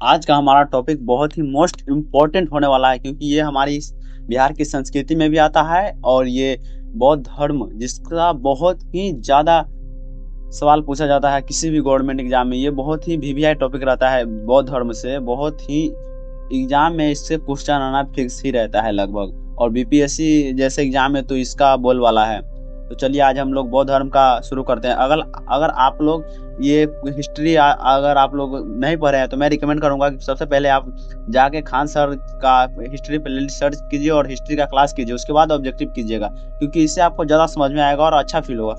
आज का हमारा टॉपिक बहुत ही मोस्ट इम्पोर्टेंट होने वाला है, क्योंकि ये हमारी बिहार की संस्कृति में भी आता है और ये बौद्ध धर्म जिसका बहुत ही ज़्यादा सवाल पूछा जाता है किसी भी गवर्नमेंट एग्जाम में। ये बहुत ही वीवीआई टॉपिक रहता है। बौद्ध धर्म से बहुत ही एग्जाम में इससे क्वेश्चन आना फिक्स ही रहता है लगभग, और बीपीएससी जैसे एग्जाम में तो इसका बोलबाला है। तो चलिए आज हम लोग बौद्ध धर्म का शुरू करते हैं। अगर आप लोग ये हिस्ट्री अगर आप लोग नहीं पढ़े हैं तो मैं रिकमेंड करूंगा कि सबसे पहले आप जाके खान सर का हिस्ट्री पे सर्च कीजिए और हिस्ट्री का क्लास कीजिए, उसके बाद ऑब्जेक्टिव कीजिएगा, क्योंकि इससे आपको ज़्यादा समझ में आएगा और अच्छा फील होगा।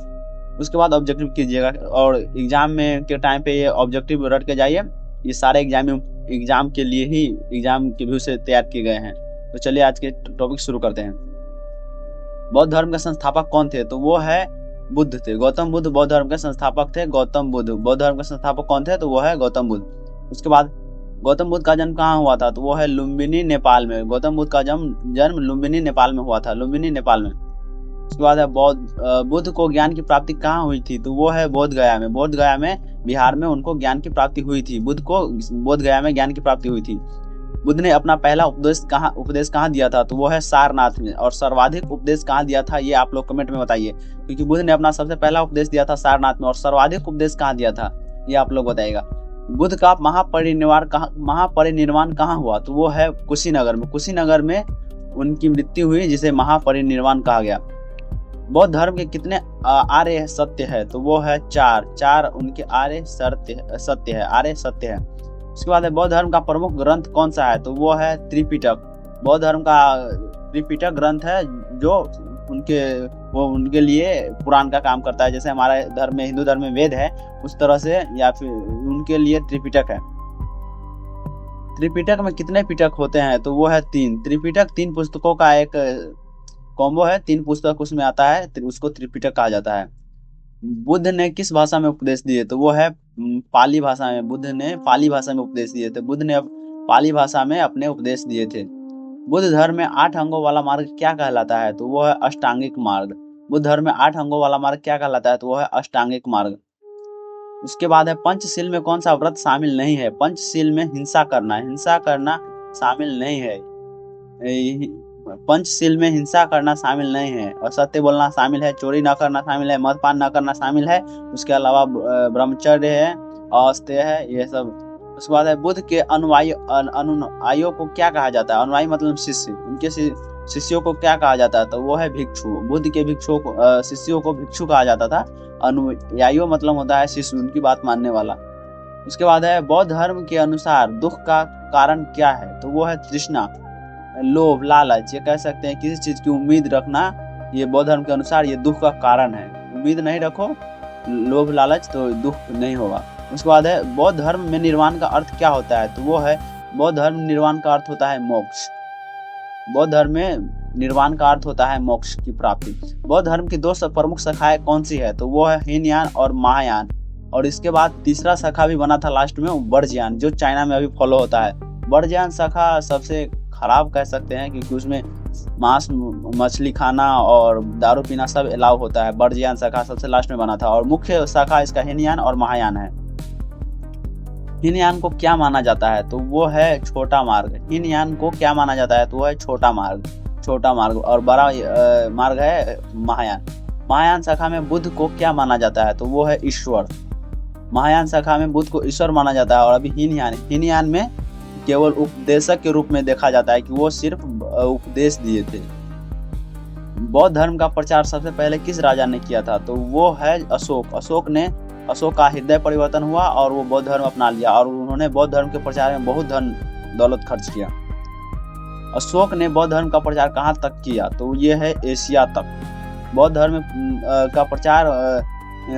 उसके बाद ऑब्जेक्टिव कीजिएगा और एग्जाम में के टाइम पे ये ऑब्जेक्टिव रट के जाइए। ये सारे एग्जाम के लिए ही एग्जाम के व्यू से तैयार किए गए हैं। तो चलिए आज के टॉपिक शुरू करते हैं। बौद्ध धर्म के संस्थापक कौन थे? तो वो है बुद्ध थे। गौतम बुद्ध बौद्ध धर्म के संस्थापक थे। गौतम बुद्ध बौद्ध धर्म के संस्थापक कौन थे? तो वो है गौतम बुद्ध। उसके बाद गौतम बुद्ध का जन्म कहाँ हुआ था? तो वो है लुम्बिनी नेपाल में। गौतम बुद्ध का जन्म लुम्बिनी नेपाल में हुआ था, लुम्बिनी नेपाल में। उसके बाद है बुद्ध को ज्ञान की प्राप्ति कहाँ हुई थी? तो वो है बोध गया में। बोध गया में बिहार में उनको ज्ञान की प्राप्ति हुई थी। बुद्ध को बोध गया में ज्ञान की प्राप्ति हुई थी। बुद्ध ने अपना पहला उपदेश कहाँ दिया था? तो वो है सारनाथ में। और सर्वाधिक उपदेश कहाँ दिया था ये आप लोग कमेंट में बताइए, क्योंकि बुद्ध ने अपना सबसे पहला उपदेश दिया था सारनाथ में, और सर्वाधिक उपदेश कहाँ दिया था ये आप लोग बताइएगा। बुद्ध का महापरिनिर्वाण कहाँ हुआ? तो वो है कुशीनगर में। कुशीनगर में उनकी मृत्यु हुई, जिसे महापरिनिर्वाण कहा गया। बौद्ध धर्म के कितने आर्य सत्य है? तो वो है चार उनके आर्य सत्य है। उसके बाद है बौद्ध धर्म का प्रमुख ग्रंथ कौन सा है? तो वो है त्रिपिटक। बौद्ध धर्म का त्रिपिटक ग्रंथ है जो उनके लिए पुराण का काम करता है। जैसे हमारे धर्म में, हिंदू धर्म में वेद है, उस तरह से या फिर उनके लिए त्रिपिटक है। त्रिपिटक में कितने पिटक होते हैं? तो वो है 3। त्रिपिटक 3 पुस्तकों का एक कॉम्बो है। 3 पुस्तक उसमें आता है, उसको त्रिपिटक कहा जाता है। बुद्ध ने किस भाषा में उपदेश दिए? तो वो है पाली भाषा में। बुद्ध ने पाली भाषा में उपदेश दिए थे। बुद्ध ने पाली भाषा में अपने उपदेश दिए थे। बुद्ध धर्म में 8 अंगों वाला मार्ग क्या कहलाता है? तो वो है अष्टांगिक मार्ग। बुद्ध धर्म में 8 अंगों वाला मार्ग क्या कहलाता है? तो वो है अष्टांगिक मार्ग। उसके बाद है पंचशील में कौन सा व्रत शामिल नहीं है? पंचशील में हिंसा करना शामिल नहीं है। पंचशील में हिंसा करना शामिल नहीं है, असत्य बोलना शामिल है, चोरी न करना शामिल है, मदपान न करना शामिल है। उसके अलावा ब्रह्मचर्य है, अस्तेय है, ये सब। उसके बाद है बुद्ध के अनुयायियों को क्या कहा जाता है? अनुयायी मतलब शिष्य। उनके शिष्यों को क्या कहा जाता है? तो वो है भिक्षु। बुद्ध के शिष्यों को भिक्षु कहा जाता था। अनुयायियों मतलब होता है शिष्य, उनकी बात मानने वाला। उसके बाद है बौद्ध धर्म के अनुसार दुख का कारण क्या है? तो वो है तृष्णा, लोभ, लालच। ये कह सकते हैं किसी चीज की उम्मीद रखना, ये बौद्ध धर्म के अनुसार ये दुख का कारण है। उम्मीद नहीं रखो, लोभ लालच, तो दुख नहीं होगा। उसके बाद है बौद्ध धर्म में निर्वाण का अर्थ क्या होता है? तो वो है बौद्ध धर्म निर्वाण का अर्थ होता है मोक्ष। बौद्ध धर्म में निर्वाण का अर्थ होता है मोक्ष की प्राप्ति। बौद्ध धर्म की 2 प्रमुख शाखाएं कौन सी है? तो वो है हीनयान और महायान। और इसके बाद तीसरा शाखा भी बना था लास्ट में, वर्ज्यान, जो चाइना में अभी फॉलो होता है। वर्ज्यान शाखा सबसे खराब कह सकते हैं, क्योंकि उसमें मांस मछली खाना और दारू पीना सब अलाउ होता है। वर्ज्यान शाखा सबसे लास्ट में बना था, और मुख्य शाखा इसका हीनयान और महायान है। हीनयान को क्या माना जाता है? तो वो है छोटा मार्ग। हीनयान को क्या माना जाता है? तो वो है छोटा मार्ग, और बड़ा मार्ग है महायान। महायान शाखा में बुद्ध को क्या माना जाता है? तो वो है ईश्वर। महायान शाखा में बुद्ध को ईश्वर माना जाता है। और अभी हीनयान में केवल उपदेशक के रूप में देखा जाता है, कि वो सिर्फ उपदेश दिए थे। बौद्ध धर्म का प्रचार सबसे पहले किस राजा ने किया था? तो वो है अशोक। अशोक का हृदय परिवर्तन हुआ और वो बौद्ध धर्म अपना लिया, और उन्होंने बौद्ध धर्म के प्रचार में बहुत धन दौलत खर्च किया। अशोक ने बौद्ध धर्म का प्रचार कहाँ तक किया? तो ये है एशिया तक। बौद्ध धर्म का प्रचार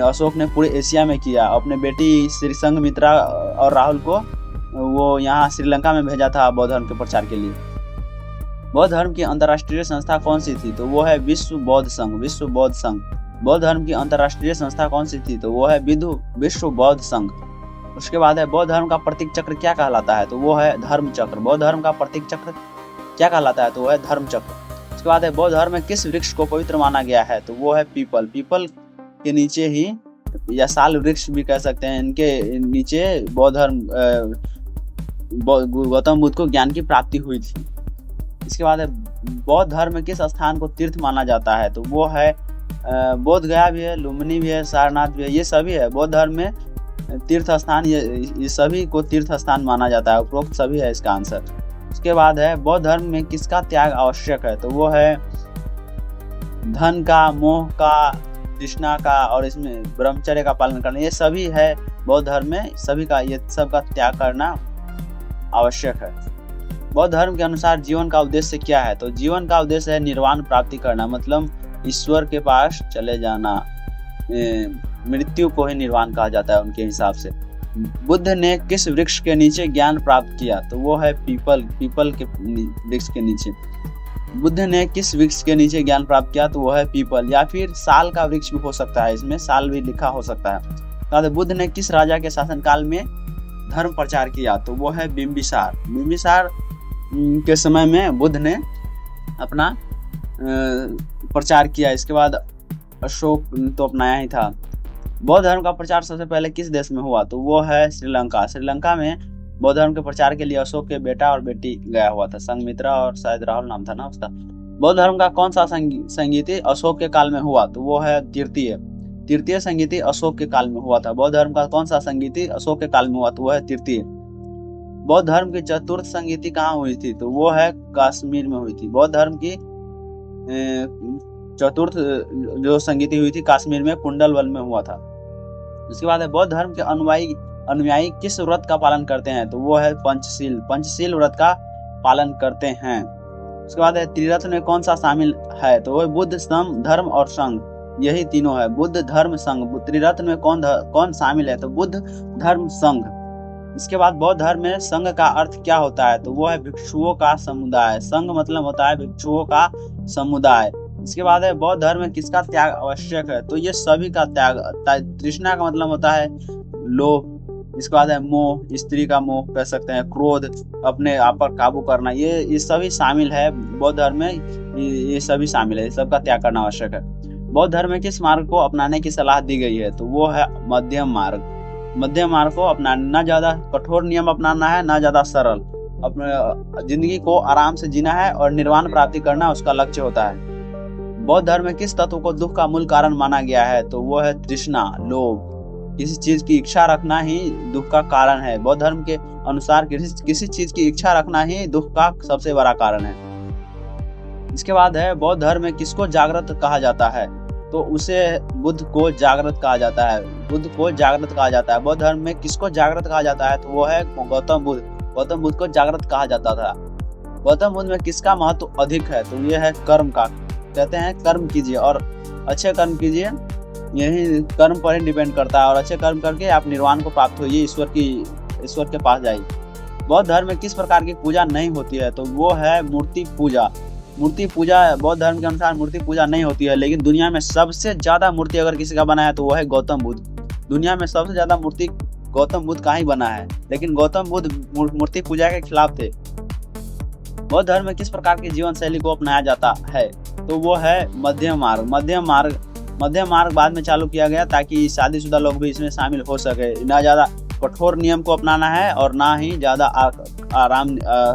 अशोक ने पूरे एशिया में किया। अपने बेटी श्री संघमित्रा और राहुल को वो यहाँ श्रीलंका में भेजा था बौद्ध धर्म के प्रचार के लिए। बौद्ध धर्म की अंतर्राष्ट्रीय संस्था कौन सी थी? तो वो है विश्व बौद्ध संघ। बौद्ध धर्म की अंतर्राष्ट्रीय संस्था कौन सी थी? तो वो है विश्व बौद्ध संघ। उसके बाद है बौद्ध धर्म का प्रतीक चक्र क्या कहलाता है? तो वो है धर्म चक्र। बौद्ध धर्म का प्रतीक चक्र क्या कहलाता है? तो वो है धर्म चक्र। उसके बाद है बौद्ध धर्म में किस वृक्ष को पवित्र माना गया है? तो वो है पीपल के नीचे ही, या साल वृक्ष भी कह सकते हैं, इनके नीचे बौद्ध धर्म गौतम बुद्ध को ज्ञान की प्राप्ति हुई थी। इसके बाद है बौद्ध धर्म में किस स्थान को तीर्थ माना जाता है, तो वो है बोध गया भी है, लुम्बिनी भी है, सारनाथ भी है, ये सभी है बौद्ध धर्म में तीर्थ स्थान। ये सभी को तीर्थ स्थान माना जाता है, उपरोक्त सभी है इसका आंसर। उसके बाद है बौद्ध धर्म में किसका त्याग आवश्यक है, तो वो है धन का, मोह का, तृष्णा का और इसमें ब्रह्मचर्य का पालन करना। ये सभी है बौद्ध धर्म में, सभी का ये सब का त्याग करना आवश्यक है। बौद्ध धर्म के अनुसार जीवन का उद्देश्य क्या है, तो जीवन का उद्देश्य है निर्वाण प्राप्ति करना, मतलब ईश्वर के पास चले जाना। मृत्यु को ही निर्वाण कहा जाता है उनके हिसाब से। बुद्ध ने किस वृक्ष के नीचे ज्ञान प्राप्त किया, तो वो है पीपल के वृक्ष के नीचे। बुद्ध ने किस वृक्ष के नीचे ज्ञान प्राप्त किया, तो वो है पीपल, या फिर साल का वृक्ष भी हो सकता है, इसमें साल भी लिखा हो सकता है। तो बुद्ध ने किस राजा के शासनकाल में धर्म प्रचार किया, तो वो है बिंबिसार। बिंबिसार के समय में बुद्ध ने अपना प्रचार किया। इसके बाद अशोक तो अपनाया ही था। बौद्ध धर्म का प्रचार सबसे पहले किस देश में हुआ, तो वो है श्रीलंका। श्रीलंका में बौद्ध धर्म के प्रचार के लिए अशोक के बेटा और बेटी गया हुआ था, संघमित्रा और शायद राहुल नाम था ना उसका। बौद्ध धर्म का कौन सा संगीति अशोक के काल में हुआ, तो वो है तृतीय संगीति अशोक के काल में हुआ था। बौद्ध धर्म का कौन सा संगीति अशोक के काल में हुआ, तो वो है तृतीय। बौद्ध धर्म की चतुर्थ संगीति कहाँ हुई थी, तो वो है कश्मीर में हुई थी। बौद्ध धर्म की चतुर्थ जो संगीति हुई थी कश्मीर में कुंडलवल में हुआ था। उसके बाद है बौद्ध धर्म के अनुयायी किस व्रत का पालन करते हैं, तो वो है पंचशील व्रत का पालन करते हैं। उसके बाद है त्रिरत्न में कौन सा शामिल है, तो वो बुद्ध, सम, धर्म और संघ, यही तीनों है, बुद्ध, धर्म, संघ। त्रिरत्न में कौन शामिल है, तो बुद्ध, धर्म, संघ। इसके बाद बौद्ध धर्म में संघ का अर्थ क्या होता है, तो वो है भिक्षुओं का समुदाय। संघ मतलब होता है भिक्षुओं का समुदाय। इसके बाद है बौद्ध धर्म में किसका त्याग आवश्यक है, तो ये सभी का त्याग। तृष्णा का मतलब होता है लोभ। इसके बाद है मोह, स्त्री का मोह कह सकते हैं, क्रोध, अपने आप पर काबू करना, ये सभी शामिल है बौद्ध धर्म में। ये सभी शामिल है, सबका त्याग करना आवश्यक है। बौद्ध धर्म में किस मार्ग को अपनाने की सलाह दी गई है, तो वो है मध्यम मार्ग। मध्यम मार्ग को अपनाना, ना ज्यादा कठोर नियम अपनाना है, ना ज्यादा सरल। अपने जिंदगी को आराम से जीना है और निर्वाण प्राप्ति करना उसका लक्ष्य होता है। बौद्ध धर्म में किस तत्व को दुख का मूल कारण माना गया है, तो वो है तृष्णा, लोभ। किसी चीज की इच्छा रखना ही दुख का कारण है। बौद्ध धर्म के अनुसार किसी चीज की इच्छा रखना ही दुख का सबसे बड़ा कारण है। इसके बाद है बौद्ध धर्म में किसको जागृत कहा जाता है, तो उसे बुद्ध को जागृत कहा जाता है। बुद्ध को जागृत कहा जाता है। बौद्ध धर्म में किसको जागृत कहा जाता है, तो वो है गौतम बुद्ध। गौतम बुद्ध को जागृत कहा जाता था। गौतम बुद्ध में किसका महत्व अधिक है, तो ये है कर्म का। कहते हैं कर्म कीजिए और अच्छे कर्म कीजिए, यही कर्म पर ही डिपेंड करता है। और अच्छे कर्म करके आप निर्वाण को प्राप्त होइए, ईश्वर के पास जाइए। बौद्ध धर्म में किस प्रकार की पूजा नहीं होती है, तो वो है मूर्ति पूजा। मूर्ति पूजा बौद्ध धर्म के अनुसार मूर्ति पूजा नहीं होती है, लेकिन दुनिया में सबसे ज्यादा मूर्ति अगर किसी का बना है तो वो है गौतम बुद्ध। दुनिया में सबसे ज्यादा मूर्ति गौतम बुद्ध का ही बना है, लेकिन गौतम बुद्ध मूर्ति पूजा के खिलाफ थे। बौद्ध धर्म में किस प्रकार की जीवन शैली को अपनाया जाता है, तो वो है मध्यम मार्ग बाद में चालू किया गया ताकि शादीशुदा लोग भी इसमें शामिल हो सके। ना ज्यादा कठोर नियम को अपनाना है और ना ही ज्यादा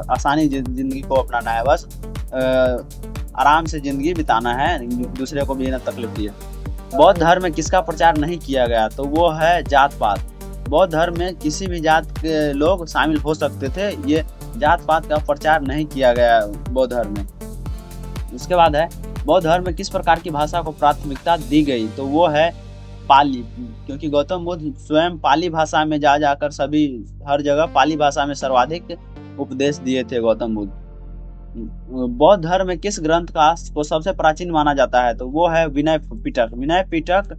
आसानी जिंदगी को अपनाना है। बस आराम से जिंदगी बिताना है, दूसरे को भी ना तकलीफ दिए। बौद्ध धर्म में किसका प्रचार नहीं किया गया, तो वो है जात पात। बौद्ध धर्म में किसी भी जात के लोग शामिल हो सकते थे, ये जात पात का प्रचार नहीं किया गया बौद्ध धर्म में। उसके बाद है बौद्ध धर्म में किस प्रकार की भाषा को प्राथमिकता दी गई, तो वो है पाली, क्योंकि गौतम बुद्ध स्वयं पाली भाषा में जाकर सभी हर जगह पाली भाषा में सर्वाधिक उपदेश दिए थे गौतम बुद्ध। बौद्ध धर्म में किस ग्रंथ को सबसे प्राचीन माना जाता है, तो वो है विनय पिटक। विनय पिटक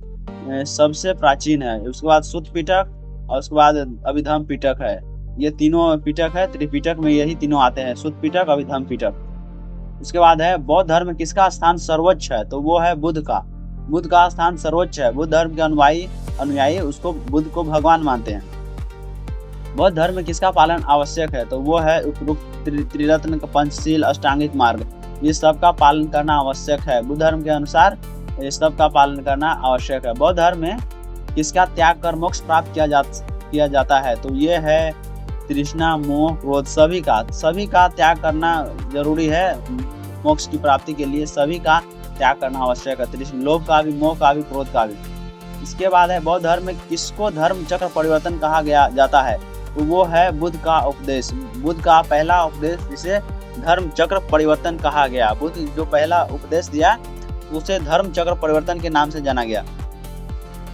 सबसे प्राचीन है। उसके बाद सुत्त पिटक और उसके बाद अभिधम्म पिटक है। ये तीनों पिटक है, त्रिपिटक में यही तीनों आते हैं, सुत्त पिटक, अभिधम्म पिटक। उसके बाद है बौद्ध धर्म में किसका स्थान सर्वोच्च है, तो वो है बुद्ध का। बुद्ध का स्थान सर्वोच्च है। बुद्ध धर्म के अनुयायी उसको बुद्ध को भगवान मानते हैं। बौद्ध धर्म में किसका पालन आवश्यक है, तो वो है उपरोक्त त्रिरत्न का पंचशील, अष्टांगिक मार्ग, ये सब का पालन करना आवश्यक है। बुद्ध धर्म के अनुसार ये सब का पालन करना आवश्यक है। बौद्ध धर्म में किसका त्याग कर मोक्ष प्राप्त किया जाता है, तो ये है तृष्णा, मोह, क्रोध सभी का त्याग करना जरूरी है। मोक्ष की प्राप्ति के लिए सभी का त्याग करना आवश्यक है। तृष्णा, लोभ का भी, मोह का भी, क्रोध का भी। इसके बाद है बौद्ध धर्म में किसको धर्म चक्र परिवर्तन कहा गया जाता है, तो वो है बुद्ध का उपदेश। बुद्ध का पहला उपदेश जिसे धर्म चक्र परिवर्तन कहा गया। बुद्ध जो पहला उपदेश दिया उसे धर्म चक्र परिवर्तन के नाम से जाना गया।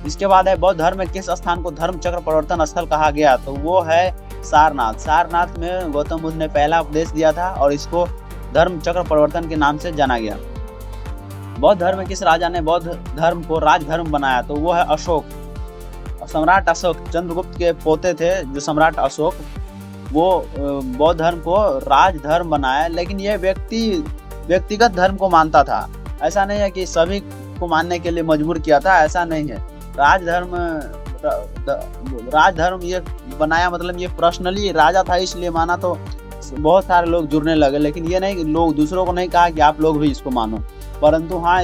इसके बाद है बौद्ध धर्म में किस स्थान को धर्म चक्र परिवर्तन स्थल कहा गया, तो वो है सारनाथ। सारनाथ में गौतम बुद्ध ने पहला उपदेश दिया था और इसको धर्म चक्र परिवर्तन के नाम से जाना गया। बौद्ध धर्म में किस राजा ने बौद्ध धर्म को राजधर्म बनाया, तो वो है अशोक। सम्राट अशोक, चंद्रगुप्त के पोते थे जो सम्राट अशोक, वो बौद्ध धर्म को राजधर्म बनाया। लेकिन ये व्यक्तिगत धर्म को मानता था, ऐसा नहीं है कि सभी को मानने के लिए मजबूर किया था, ऐसा नहीं है। राजधर्म ये बनाया, मतलब ये पर्सनली राजा था इसलिए माना, तो बहुत सारे लोग जुड़ने लगे। लेकिन ये नहीं, लोग दूसरों को नहीं कहा कि आप लोग भी इसको मानो, परंतु हाँ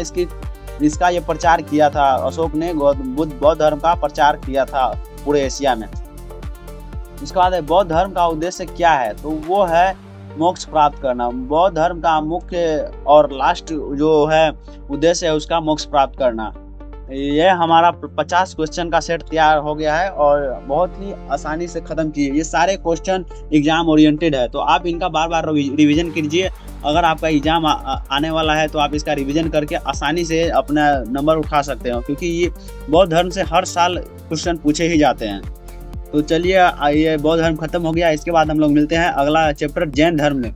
इसका ये प्रचार किया था। अशोक ने बौद्ध धर्म का प्रचार किया था पूरे एशिया में। इसके बाद बौद्ध धर्म का उद्देश्य क्या है, तो वो है मोक्ष प्राप्त करना। बौद्ध धर्म का मुख्य और लास्ट जो है उद्देश्य है उसका मोक्ष प्राप्त करना। ये हमारा 50 क्वेश्चन का सेट तैयार हो गया है और बहुत ही आसानी से खत्म किए। ये सारे क्वेश्चन एग्जाम ओरिएंटेड है, तो आप इनका बार बार रिवीजन कीजिए। अगर आपका एग्जाम आने वाला है तो आप इसका रिवीजन करके आसानी से अपना नंबर उठा सकते हो, क्योंकि ये बौद्ध धर्म से हर साल क्वेश्चन पूछे ही जाते हैं। तो चलिए, ये बौद्ध धर्म खत्म हो गया। इसके बाद हम लोग मिलते हैं अगला चैप्टर जैन धर्म में,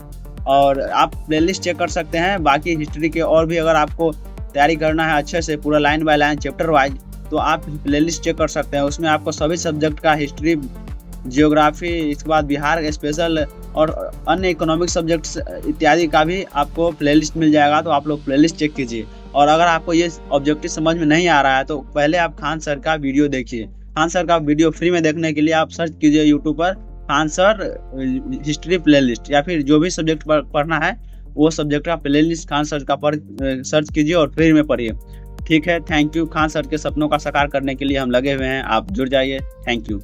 और आप प्लेलिस्ट चेक कर सकते हैं। बाकी हिस्ट्री के और भी अगर आपको तैयारी करना है अच्छे से, पूरा line by line chapter wise, तो आप प्लेलिस्ट चेक कर सकते हैं। उसमें आपको सभी सब्जेक्ट का हिस्ट्री, जियोग्राफी, इसके बाद बिहार स्पेशल और अन्य इकोनॉमिक सब्जेक्ट्स इत्यादि का भी आपको प्लेलिस्ट मिल जाएगा। तो आप लोग प्लेलिस्ट चेक कीजिए। और अगर आपको ये ऑब्जेक्टिव समझ में नहीं आ रहा है तो पहले आप खान सर का वीडियो देखिए। खान सर का वीडियो फ्री में देखने के लिए आप सर्च कीजिए यूट्यूब पर खान सर हिस्ट्री प्लेलिस्ट, या फिर जो भी सब्जेक्ट पढ़ना है वो सब्जेक्ट का प्लेलिस्ट खान सर का पर सर्च कीजिए और फ्री में पढ़िए। ठीक है, थैंक यू। खान सर के सपनों का साकार करने के लिए हम लगे हुए हैं, आप जुड़ जाइए। Thank you.